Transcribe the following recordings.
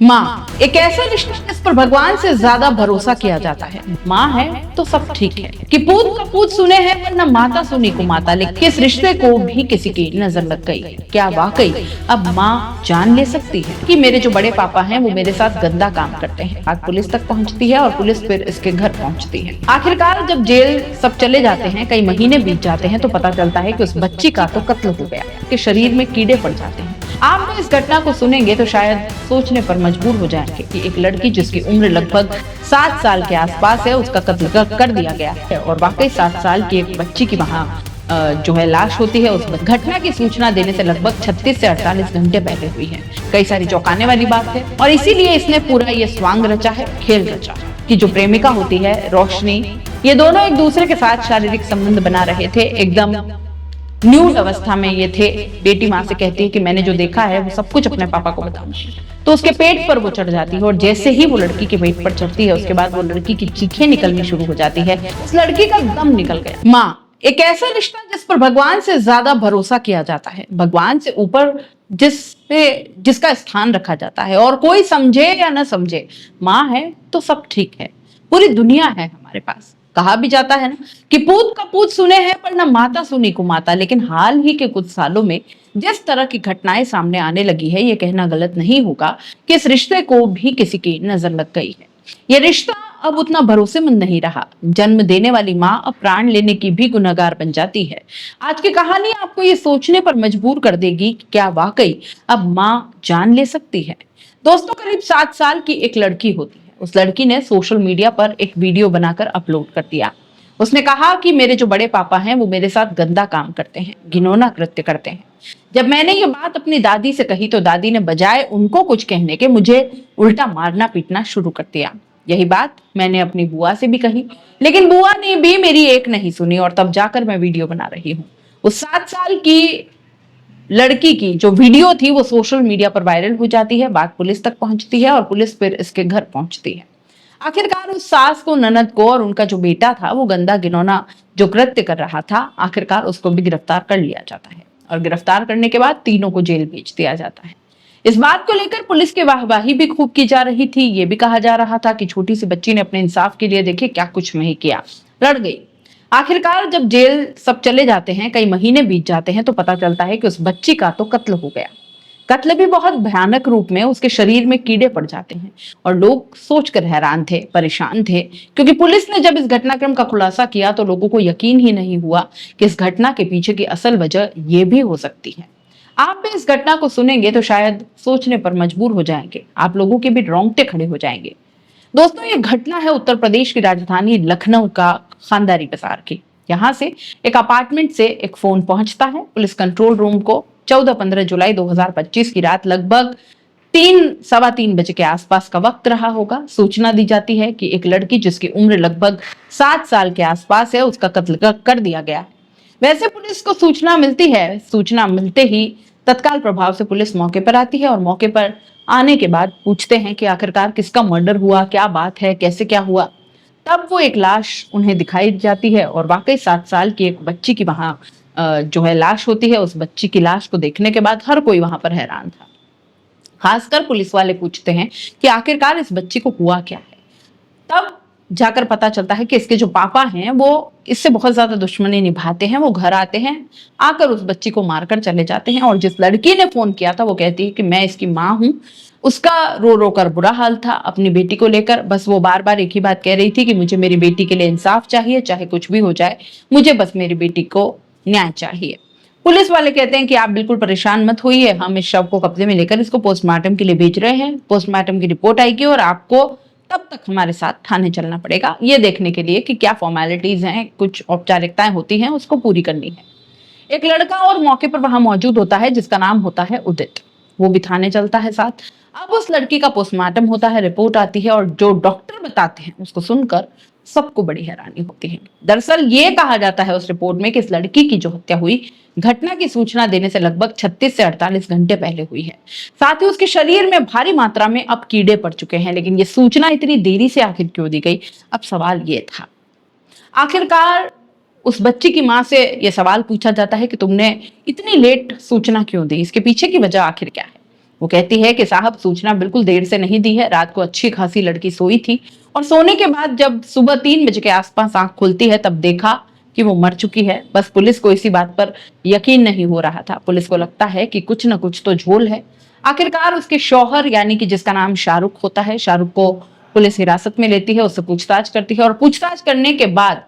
माँ एक ऐसा रिश्ता जिस पर भगवान से ज्यादा भरोसा किया जाता है। माँ है तो सब ठीक है कि पूत का पूत सुने हैं वरना माता सुनी को माता, लेकिन इस रिश्ते को भी किसी की नजर लग गई। क्या वाकई अब माँ जान ले सकती है कि मेरे जो बड़े पापा हैं वो मेरे साथ गंदा काम करते हैं। बात पुलिस तक पहुँचती है और पुलिस फिर इसके घर पहुँचती है। आखिरकार जब जेल सब चले जाते हैं, कई महीने बीत जाते हैं, तो पता चलता है कि उस बच्ची का तो कत्ल हो गया, कि शरीर में कीड़े पड़ जाते हैं। आप भी इस घटना को सुनेंगे तो शायद सोचने पर मजबूर हो जाएंगे कि एक लड़की जिसकी उम्र लगभग 7 साल के आसपास है, उसका कत्ल कर दिया गया है। और वाकई 7 साल की एक बच्ची की वहाँ जो है लाश होती है। उस घटना की सूचना देने से लगभग 36 से 48 घंटे पहले हुई है। कई सारी चौंकाने वाली बात है और इसीलिए इसने पूरा ये स्वांग रचा है, खेल रचा कि जो प्रेमिका होती है रोशनी, ये दोनों एक दूसरे के साथ शारीरिक संबंध बना रहे थे। एकदम न्यूड अवस्था में ये थे। बेटी माँ से कहती है कि मैंने जो देखा है वो सब कुछ अपने पापा को बताऊंगी, तो उसके पेट पर वो चढ़ जाती है और जैसे ही वो लड़की के पेट पर चढ़ती है उसके बाद वो लड़की की चीखें निकलनी शुरू हो जाती है। उस लड़की का दम निकल गया। माँ एक ऐसा रिश्ता जिस पर भगवान से ज्यादा भरोसा किया जाता है, भगवान से ऊपर जिसका स्थान रखा जाता है, और कोई समझे या न समझे माँ है तो सब ठीक है, पूरी दुनिया है हमारे पास। कहा भी जाता है ना कि पूत का पूत सुने हैं पर ना माता सुनी को माता, लेकिन हाल ही के कुछ सालों में जिस तरह की घटनाएं सामने आने लगी है, ये कहना गलत नहीं होगा कि इस रिश्ते को भी किसी की नजर लग गई है। ये रिश्ता अब उतना भरोसेमंद नहीं रहा। जन्म देने वाली माँ अब प्राण लेने की भी गुनहगार बन जाती है। आज की कहानी आपको ये सोचने पर मजबूर कर देगी कि क्या वाकई अब माँ जान ले सकती है। दोस्तों, करीब 7 साल की एक लड़की होती है। उस लड़की ने सोशल मीडिया पर एक वीडियो बनाकर अपलोड कर दिया। उसने कहा कि मेरे जो बड़े पापा हैं वो मेरे साथ गंदा काम करते हैं, घिनौना कृत्य करते हैं। जब मैंने ये बात अपनी दादी से कही तो दादी ने बजाय उनको कुछ कहने के मुझे उल्टा मारना पीटना शुरू कर दिया। यही बात मैंने अपनी बुआ से भी कही, लेकिन बुआ ने भी मेरी एक नहीं सुनी और तब जाकर मैं वीडियो बना रही हूँ। उस 7 साल की लड़की की जो वीडियो थी वो सोशल मीडिया पर वायरल हो जाती है। बात पुलिस तक पहुंचती है और पुलिस फिर इसके घर पहुंचती है। आखिरकार उस सास को, ननद को और उनका जो बेटा था वो गंदा घिनौना जो कृत्य कर रहा था, आखिरकार उसको भी गिरफ्तार कर लिया जाता है और गिरफ्तार करने के बाद तीनों को जेल भेज दिया जाता है। इस बात को लेकर पुलिस की वाहवाही भी खूब की जा रही थी। ये भी कहा जा रहा था कि छोटी सी बच्ची ने अपने इंसाफ के लिए देखिए क्या कुछ नहीं किया, लड़ गई। आखिरकार जब जेल सब चले जाते हैं, कई महीने बीत जाते हैं, तो पता चलता है कि उस बच्ची का तो कत्ल हो गया। कत्ल भी बहुत भयानक रूप में, उसके शरीर में कीड़े पड़ जाते हैं और लोग सोचकर हैरान थे, परेशान थे, क्योंकि पुलिस ने जब इस घटनाक्रम का खुलासा किया तो लोगों को यकीन ही नहीं हुआ कि इस घटना के पीछे की असल वजह ये भी हो सकती है। आप भी इस घटना को सुनेंगे तो शायद सोचने पर मजबूर हो जाएंगे, आप लोगों के भी रोंगटे खड़े हो जाएंगे। दोस्तों, ये घटना है उत्तर प्रदेश की राजधानी लखनऊ का खानदारी बाजार की। यहाँ से एक अपार्टमेंट से एक फोन पहुंचता है पुलिस कंट्रोल रूम को। 14-15 जुलाई 2025 की रात लगभग 3-3:15 बजे के आसपास का वक्त रहा होगा। सूचना दी जाती है कि एक लड़की जिसकी उम्र लगभग 7 साल के आसपास है, उसका कत्ल कर दिया गया है। वैसे पुलिस को सूचना मिलती है, सूचना मिलते ही तत्काल प्रभाव से पुलिस मौके पर आती है और मौके पर आने के बाद पूछते हैं कि आखिरकार किसका मर्डर हुआ, क्या बात है, कैसे क्या हुआ। तब वो एक लाश उन्हें दिखाई जाती है और वाकई 7 साल की एक बच्ची की वहां जो है लाश होती है। उस बच्ची की लाश को देखने के बाद हर कोई वहां पर हैरान था। खासकर पुलिस वाले पूछते हैं कि आखिरकार इस बच्ची को हुआ क्या है। तब जाकर पता चलता है कि इसके जो पापा हैं वो इससे बहुत ज्यादा दुश्मनी निभाते हैं। वो घर आते हैं, आकर उस बच्ची को मारकर चले जाते हैं। और जिस लड़की ने फोन किया था वो कहती है कि मैं इसकी माँ हूँ। उसका रो रो कर बुरा हाल था अपनी बेटी को लेकर। बस वो बार बार एक ही बात कह रही थी कि मुझे मेरी बेटी के लिए इंसाफ चाहिए, चाहे कुछ भी हो जाए, मुझे बस मेरी बेटी को न्याय चाहिए। पुलिस वाले कहते हैं कि आप बिल्कुल परेशान मत होइए, हम इस शव को कब्जे में लेकर इसको पोस्टमार्टम के लिए भेज रहे हैं। पोस्टमार्टम की रिपोर्ट आएगी और आपको तब तक हमारे साथ थाने चलना पड़ेगा, ये देखने के लिए कि क्या फॉर्मेलिटीज हैं, कुछ औपचारिकताएं होती हैं, उसको पूरी करनी है। एक लड़का और मौके पर वहां मौजूद होता है जिसका नाम होता है उदित। वो भी थाने चलता है साथ। अब उस लड़की का पोस्टमार्टम होता है, रिपोर्ट आती है और जो डॉक्टर बताते हैं उसको सुनकर सबको बड़ी हैरानी होती है। दरअसल ये कहा जाता है उस रिपोर्ट में कि इस लड़की की जो हत्या हुई घटना की सूचना देने से लगभग 36 से 48 घंटे पहले हुई है। साथ ही उसके शरीर में भारी मात्रा में अब कीड़े पड़ चुके हैं। लेकिन ये सूचना इतनी देरी से आखिर क्यों दी गई? अब सवाल ये था। आखिरकार उस बच्ची की माँ से यह सवाल पूछा जाता है कि तुमने इतनी लेट सूचना क्यों दी, इसके पीछे की वजह आखिर क्या है? वो कहती है कि साहब सूचना बिल्कुल देर से नहीं दी है, रात को अच्छी खासी लड़की सोई थी और सोने के बाद जब सुबह 3 बजे के आसपास आंख खुलती है तब देखा कि वो मर चुकी है। बस पुलिस को इसी बात पर यकीन नहीं हो रहा था। पुलिस को लगता है कि कुछ न कुछ तो झोल है। आखिरकार उसके शौहर यानी कि जिसका नाम शाहरुख होता है, शाहरुख को पुलिस हिरासत में लेती है, उससे पूछताछ करती है और पूछताछ करने के बाद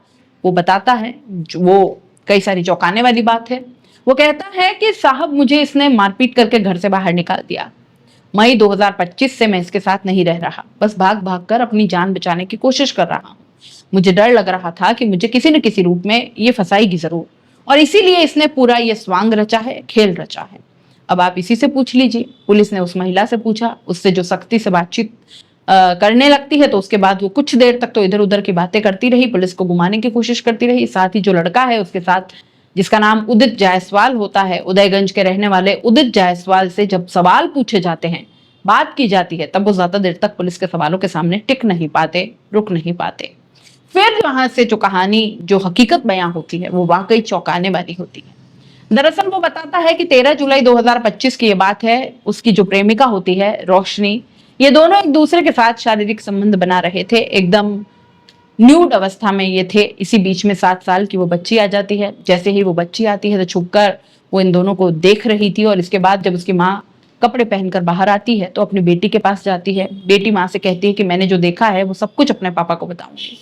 वो बताता है, वो कई सारी चौंकाने वाली बात है। वो कहता है कि साहब मुझे इसने मारपीट करके घर से बाहर निकाल दिया। मई 2025 से मैं इसके साथ नहीं रह रहा, बस भाग भाग कर अपनी जान बचाने की कोशिश कर रहा हूँ। मुझे डर लग रहा था कि मुझे किसी न किसी रूप में ये फंसाएगी जरूर और इसीलिए इसने पूरा ये स्वांग रचा है, खेल रचा है। अब आप इसी से पूछ लीजिए। पुलिस ने उस महिला से पूछा, उससे जो सख्ती से बातचीत करने लगती है तो उसके बाद वो कुछ देर तक तो इधर उधर की बातें करती रही, पुलिस को घुमाने की कोशिश करती रही। साथ ही जो लड़का है उसके साथ, जिसका नाम उदित जायसवाल होता है, उदयगंज के रहने वाले उदित जायसवाल से जब सवाल पूछे जाते हैं, बात की जाती है, तब वो ज्यादा देर तक पुलिस के सवालों के सामने टिक नहीं पाते, रुक नहीं पाते। फिर वहां से जो कहानी, जो हकीकत बयां होती है वो वाकई चौंकाने वाली होती है। दरअसल वो बताता है कि 13 जुलाई 2025 की ये बात है। उसकी जो प्रेमिका होती है रोशनी, ये दोनों एक दूसरे के साथ शारीरिक संबंध बना रहे थे, एकदम न्यूड अवस्था में ये थे। इसी बीच में 7 साल की वो बच्ची आ जाती है। जैसे ही वो बच्ची आती है तो छुपकर वो इन दोनों को देख रही थी और इसके बाद जब उसकी माँ कपड़े पहनकर बाहर आती है तो अपनी बेटी के पास जाती है। बेटी माँ से कहती है कि मैंने जो देखा है वो सब कुछ अपने पापा को बताऊंगी।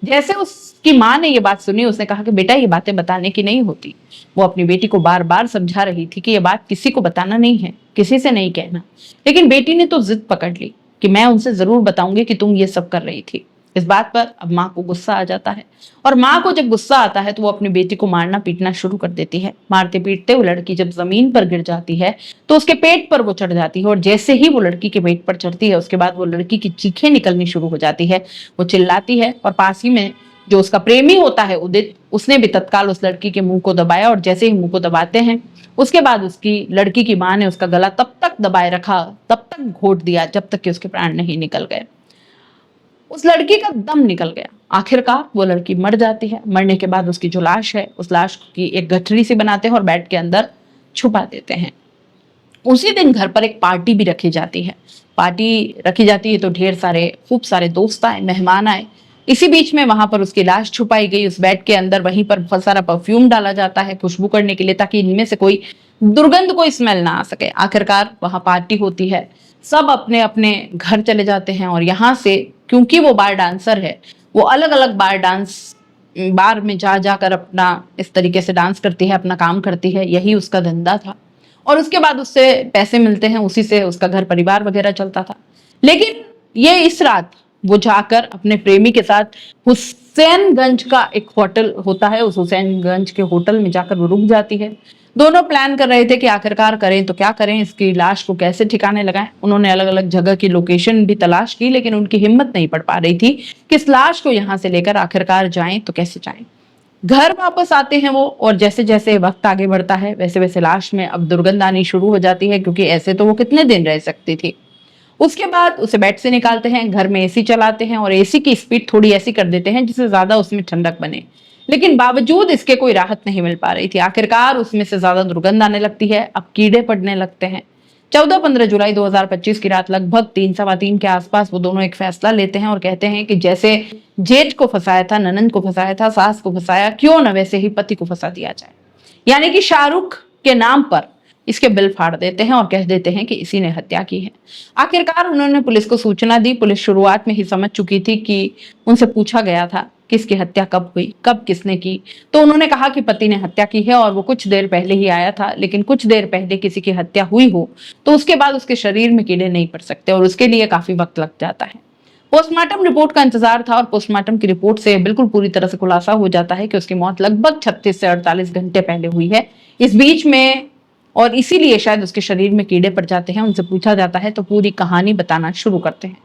जैसे उसकी माँ ने ये बात सुनी, उसने कहा कि बेटा ये बातें बताने की नहीं होती। वो अपनी बेटी को बार बार समझा रही थी कि ये बात किसी को बताना नहीं है, किसी से नहीं कहना। लेकिन बेटी ने तो जिद पकड़ ली कि मैं उनसे जरूर बताऊंगी कि तुम ये सब कर रही थी। इस बात पर अब माँ को गुस्सा आ जाता है और माँ को जब गुस्सा आता है तो वो अपनी बेटी को मारना पीटना शुरू कर देती है। मारते पीटते वो लड़की जब जमीन पर गिर जाती है तो उसके पेट पर वो चढ़ जाती है और जैसे ही वो लड़की के पेट पर चढ़ती है उसके बाद वो लड़की की चीखें निकलनी शुरू हो जाती है। वो चिल्लाती है और पास ही में जो उसका प्रेमी होता है उदित, उसने भी तत्काल उस लड़की के मुंह को दबाया और जैसे ही मुंह को दबाते हैं उसके बाद उसकी लड़की की माँ ने उसका गला तब तक दबाए रखा, तब तक घोट दिया जब तक कि उसके प्राण नहीं निकल गए। उस लड़की का दम निकल गया। आखिरकार वो लड़की मर जाती है। मरने के बाद उसकी जो लाश है, उस लाश की एक गठरी सी बनाते हैं और बेड के अंदर छुपा देते हैं। उसी दिन घर पर एक पार्टी भी रखी जाती है। पार्टी रखी जाती है तो ढेर सारे, खूब सारे दोस्त आए, मेहमान आए। इसी बीच में वहां पर उसकी लाश छुपाई गई उस बेड के अंदर। वहीं पर बहुत सारा परफ्यूम डाला जाता है खुशबू करने के लिए, ताकि इनमें से कोई दुर्गंध, कोई स्मेल ना आ सके। आखिरकार वहां पार्टी होती है, सब अपने अपने घर चले जाते हैं और यहाँ से, क्योंकि वो बार डांसर है, वो अलग अलग बार में जा जाकर अपना इस तरीके से डांस करती है, अपना काम करती है। यही उसका धंधा था और उसके बाद उससे पैसे मिलते हैं, उसी से उसका घर परिवार वगैरह चलता था। लेकिन ये इस रात वो जाकर अपने प्रेमी के साथ हुसैनगंज का एक होटल होता है, उस हुसैनगंज के होटल में जाकर वो रुक जाती है। दोनों प्लान कर रहे थे कि आखिरकार करें तो क्या करें, इसकी लाश को कैसे ठिकाने लगाएं। उन्होंने अलग अलग जगह की लोकेशन भी तलाश की, लेकिन उनकी हिम्मत नहीं पड़ पा रही थी कि इस लाश को यहाँ से लेकर आखिरकार जाएं तो कैसे जाएं। घर वापस आते हैं वो, और जैसे जैसे वक्त आगे बढ़ता है वैसे वैसे लाश में अब दुर्गंध आनी शुरू हो जाती है, क्योंकि ऐसे तो वो कितने दिन रह सकती थी। उसके बाद उसे बेड से निकालते हैं, घर में एसी चलाते हैं और एसी की स्पीड थोड़ी ऐसी कर देते हैं जिससे ज्यादा उसमें ठंडक बने। लेकिन बावजूद इसके कोई राहत नहीं मिल पा रही थी। आखिरकार उसमें से ज्यादा दुर्गंध आने लगती है, अब कीड़े पड़ने लगते हैं। 14-15 जुलाई 2025 की रात लगभग 3-3:15 के आसपास वो दोनों एक फैसला लेते हैं और कहते हैं कि जैसे जेठ को फंसाया था, ननंद को फंसाया था, सास को फंसाया, क्यों न वैसे ही पति को फंसा दिया जाए। यानी कि शाहरुख के नाम पर इसके बिल फाड़ देते हैं और कह देते हैं कि इसी ने हत्या की है। आखिरकार उन्होंने पुलिस को सूचना दी। पुलिस शुरुआत में ही समझ चुकी थी कि उनसे पूछा गया था किसकी हत्या कब हुई, कब किसने की, तो उन्होंने कहा कि पति ने हत्या की है और वो कुछ देर पहले ही आया था। लेकिन कुछ देर पहले किसी की हत्या हुई हो तो उसके बाद उसके शरीर में कीड़े नहीं पड़ सकते और उसके लिए काफी वक्त लग जाता है। पोस्टमार्टम रिपोर्ट का इंतजार था और पोस्टमार्टम की रिपोर्ट से बिल्कुल पूरी तरह से खुलासा हो जाता है कि उसकी मौत लगभग 36 से 48 घंटे पहले हुई है। इस बीच में, और इसीलिए शायद उसके शरीर में कीड़े पड़ जाते हैं। उनसे पूछा जाता है तो पूरी कहानी बताना शुरू करते हैं।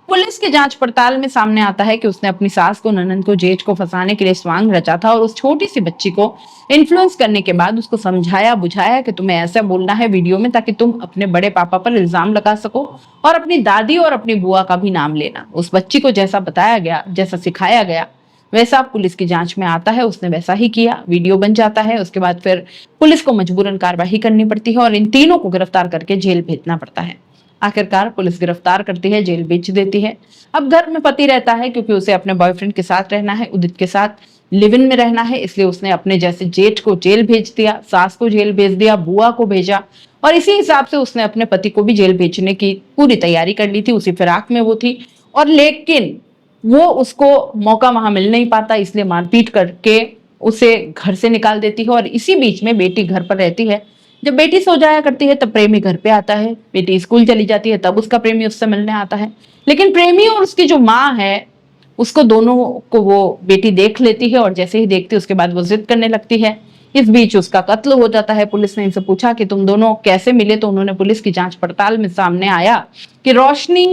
पुलिस की जांच पड़ताल में सामने आता है कि उसने अपनी सास को, ननंद को, जेठ को फंसाने के लिए स्वांग रचा था और उस छोटी सी बच्ची को इन्फ्लुएंस करने के बाद उसको समझाया बुझाया कि तुम्हें ऐसा बोलना है वीडियो में ताकि तुम अपने बड़े पापा पर इल्जाम लगा सको और अपनी दादी और अपनी बुआ का भी नाम लेना। उस बच्ची को जैसा बताया गया, जैसा सिखाया गया, वैसा पुलिस की जांच में आता है, उसने वैसा ही किया, वीडियो बन जाता है। उसके बाद फिर पुलिस को मजबूरन कार्रवाई करनी पड़ती है और इन तीनों को गिरफ्तार करके जेल भेजना पड़ता है। आखिरकार पुलिस गिरफ्तार करती है, जेल भेज देती है। अब घर में पति रहता है क्योंकि उसे अपने बॉयफ्रेंड के साथ रहना है, उदित के साथ लिव इन में रहना है, इसलिए उसने अपने जैसे जेठ को जेल भेज दिया, सास को जेल भेज दिया, बुआ को भेजा और इसी हिसाब से उसने अपने पति को भी जेल भेजने की पूरी तैयारी कर ली थी। उसी फिराक में वो थी और लेकिन वो उसको मौका वहां मिल नहीं पाता, इसलिए मारपीट करके उसे घर से निकाल देती है। और इसी बीच में बेटी घर पर रहती है। जब बेटी सो जाया करती है तब प्रेमी घर पे आता है, बेटी स्कूल चली जाती है तब उसका प्रेमी उससे मिलने आता है। लेकिन प्रेमी और उसकी जो माँ है उसको दोनों को वो बेटी देख लेती है और जैसे ही देखती है उसके बाद वो जिद करने लगती है। इस बीच उसका कत्ल हो जाता है। पुलिस ने इनसे पूछा कि तुम दोनों कैसे मिले, तो उन्होंने पुलिस की जांच पड़ताल में सामने आया कि रोशनी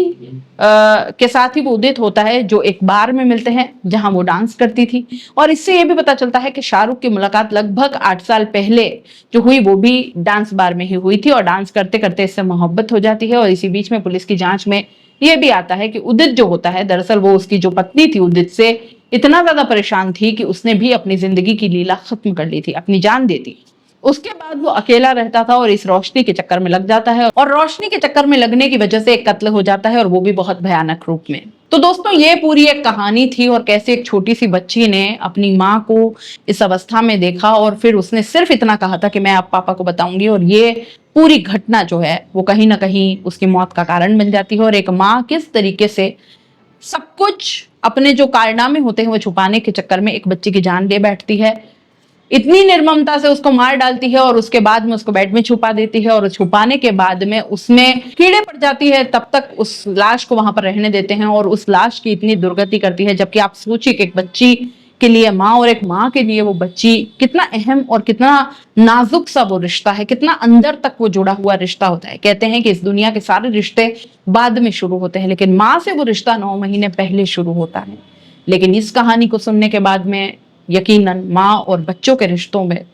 के साथ ही वो उदित होता है जो एक बार में मिलते हैं जहां वो डांस करती थी। और इससे ये भी पता चलता है कि शाहरुख की मुलाकात लगभग 8 साल पहले जो हुई वो भी डांस बार में ही हुई थी और डांस करते करते इससे मोहब्बत हो जाती है। और इसी बीच में पुलिस की जांच में ये भी आता है कि उदित जो होता है दरअसल वो उसकी जो पत्नी थी उदित से इतना ज्यादा परेशान थी कि उसने भी अपनी जिंदगी की लीला खत्म कर ली थी, अपनी जान दे दी। उसके बाद वो अकेला रहता था और इस रोशनी के चक्कर में लग जाता है और रोशनी के चक्कर में लगने की वजह से एक कत्ल हो जाता है और वो भी बहुत भयानक रूप में। तो दोस्तों ये पूरी एक कहानी थी और कैसे एक छोटी सी बच्ची ने अपनी माँ को इस अवस्था में देखा और फिर उसने सिर्फ इतना कहा था कि मैं अब पापा को बताऊंगी और ये पूरी घटना जो है वो कहीं ना कहीं उसकी मौत का कारण बन जाती है। और एक माँ किस तरीके से सब कुछ अपने जो कारनामे होते हैं वो छुपाने के चक्कर में एक बच्चे की जान ले बैठती है, इतनी निर्ममता से उसको मार डालती है और उसके बाद में उसको बेड में छुपा देती है और छुपाने के बाद में उसमें कीड़े पड़ जाती है, तब तक उस लाश को वहां पर रहने देते हैं और उस लाश की इतनी दुर्गति करती है। जबकि आप सोचिए कि एक बच्ची के लिए माँ और एक माँ के लिए वो बच्ची कितना अहम और कितना नाजुक सा वो रिश्ता है, कितना अंदर तक वो जुड़ा हुआ रिश्ता होता है। कहते हैं कि इस दुनिया के सारे रिश्ते बाद में शुरू होते हैं लेकिन माँ से वो रिश्ता 9 महीने पहले शुरू होता है। लेकिन इस कहानी को सुनने के बाद में यकीनन माँ और बच्चों के रिश्तों में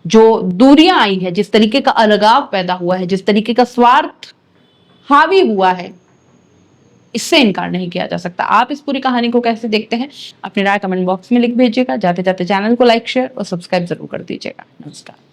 जो दूरियां आई है, जिस तरीके का अलगाव पैदा हुआ है, जिस तरीके का स्वार्थ हावी हुआ है, इससे इनकार नहीं किया जा सकता। आप इस पूरी कहानी को कैसे देखते हैं अपनी राय कमेंट बॉक्स में लिख भेजिएगा। जाते जाते चैनल को लाइक शेयर और सब्सक्राइब जरूर कर दीजिएगा। नमस्कार।